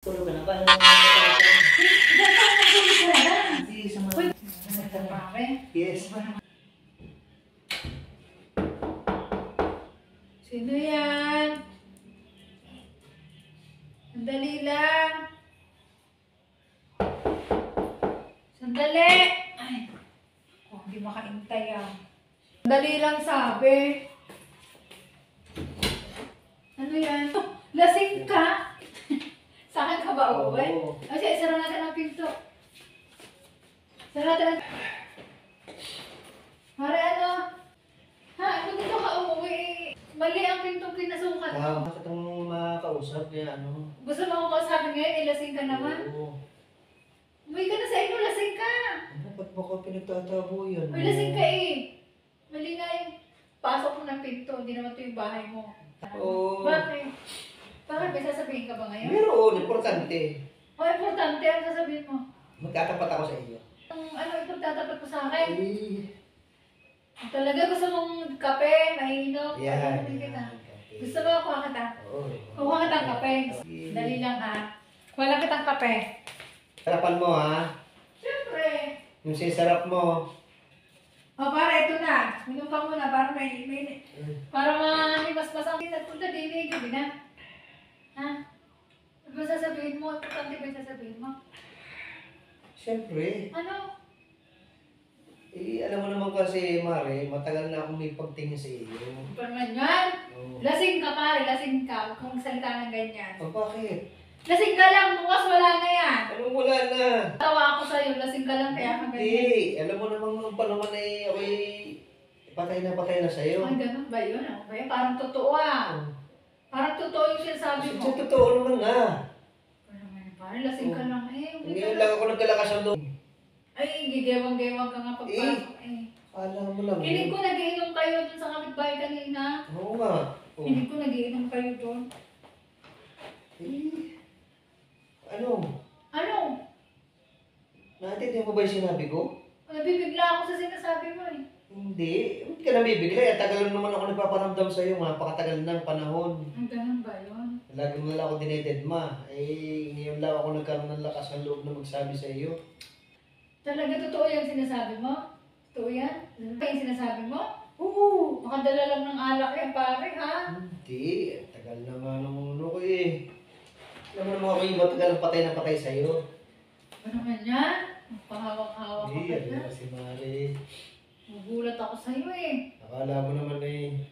Tulog ka na ba? Yes. Sino yan? Sandali lang. Sandali. Ay, hindi makaintay ah. Sandali lang sabi. Ano yan? Lasing ka? Sa akin ka ba uuwi? Kasi isara natin ang pinto. Isara natin ang... Pare ano? Ha? Ano dito ka umuwi? Mali ang pintong pinasukan. Bakit ang makakausap niya? Ano? Gusto mo akong kausapin ngayon? Ilasing ka naman? Oo. Umuwi ka na sa inyo, lasing ka! Ano? Ba't baka pinagtatabo yan? Uy, lasing ka eh! Mali nga yung pasok mo ng pinto. Hindi naman ito yung bahay mo. Oo. Bakit? Bakit? May sasabihin ka ba ngayon? Meron, importante. O, importante. Ano sasabihin mo? Magtatapat ako sa iyo. Ano ipagtatapat mo sa akin? Eh. Talaga gusto mong kape, mahinog? Yan. Ano kita? Okay. Gusto mo kuha kita? Oo. Kuha kitang kape. Dali lang ha. Kuha lang kitang kape. Sarapan mo ha. Siyempre. Yung sisarap mo. O para ito na. Minom ka muna para para mas ang nagpunta din eh. Gabi na. Ha? Ano ba sasabihin mo? Importante ba yung sasabihin mo? Siyempre. Ano? Eh, alam mo naman kasi, Mare, matagal na akong may pagtingin sa iyo. Pero man yan. Oo. Lasing ka pare, lasing ka. Kung salita ng ganyan. Oh, bakit? Lasing ka lang, bukas wala na yan. Anong wala na? Tawa ako sa'yo, lasing ka lang kaya ka ganyan. Hindi. Alam mo naman nung panahon ay ako'y patay na sa'yo. Ay, ganun ba yun? Ano ba yun? Parang totoo ah. Parang totoo yung sinasabi mo. Sa totoo naman nga. Parang lasing ka lang eh. Ngayon lang ako nagkalakas ng loob. Ay, gigewang-gewang ka nga pagpasok eh. Alam mo lang. Hiling ko nagiinom kayo dun sa kapitbahay kanina. Oo nga. Oo. Hiling ko nagiinom kayo dun. Eh, ano? Ano? Naintindihan mo ba yung sinabi ko? Nabibigla ako sa sinasabi mo eh. Hindi. Hindi ka nabibigla. At tagal naman ako nagpaparamdam sa'yo. Napakatagal ng panahon. Ang ganun ba yun? Lagi mo lang ako dinededma. Eh, ngayon lang ako nagkaroon ng lakas ng loob na magsabi sa iyo. Talaga totoo yung sinasabi mo? Totoo yan? Ano ba yung sinasabi mo? Oo. Makadala lang ng alak yan pare ha? Hindi. Tagal na nga nung ano ko eh. Alam mo naman ako yung matagal na patay sa'yo. Ano man yan? Pahawak-hawak ka Hindi, pa ano dyan. kasi Mare. Magulat ako sa'yo eh. Akala mo naman eh.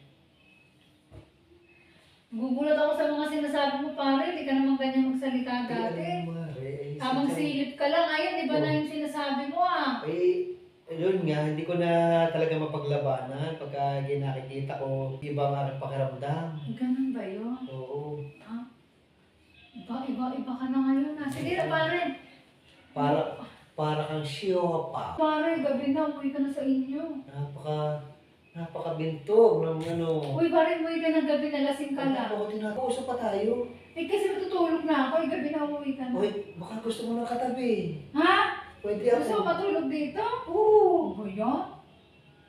Nagugulat ako sa mga sinasabi mo pare. Hindi ka naman ganyan magsalita dati. Ano Mare? Tamang silip ka lang. Ayun, di ba na yung sinasabi mo ah? Eh, yun nga, hindi ko na talaga mapaglabanan pagka ginakikita ko iba ang aking pakiramdam. Ganun ba yun? Oo. Ha? Iba ka na ngayon ah. Sige na pare. Para kang siyopa. Pare, gabi na. Uwi ka na sa inyo. Napakabintog ng ano. Uy, pare, uwi ka na gabi na. Lasing ka lang. Ako, tinapauso pa tayo. Eh, kasi matutulog na ako. Gabi na uwi ka na. Uy, baka gusto mo ng katabi. Ha? Pwede Gusto mo ako. matulog dito? Oo. Ano ba yan?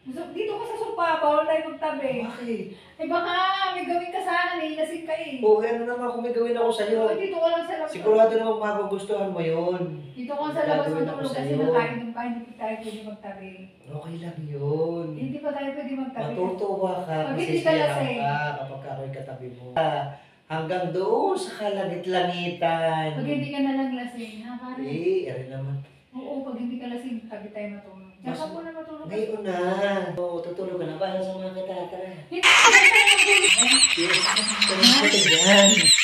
Dito ka sa sopa, bawal tayo magtabi. Bakit? Eh baka may gawin ka sa akin eh, lasing ka eh. Oo, ano naman kung may gawin ako sa'yo. Dito ka lang sa labas. Sigurado naman magugustuhan mo yun. Dito ka sa labas Gagawin ako matulog kasi sa'yo. nakainom ka, hindi pa tayo pwede magtabi. Okay lang yun. Hindi pa tayo pwede magtabi. Matutuwa ka, Pag hindi ka masisiyahan lasing. ka kapag ako'y katabi mo. Hanggang doon sa kalangit-langitan. Pag hindi ka na lang lasing, ha pare? Eh, arin naman. Oo, pag hindi ka lasing, tabi tayo matulog. Diyan ka muna matulog. Ngayon na. Oo, tutulog ka na. Para sa mga kita. Tara. Hindi ka tayo matulog. Yes. Tara, yan.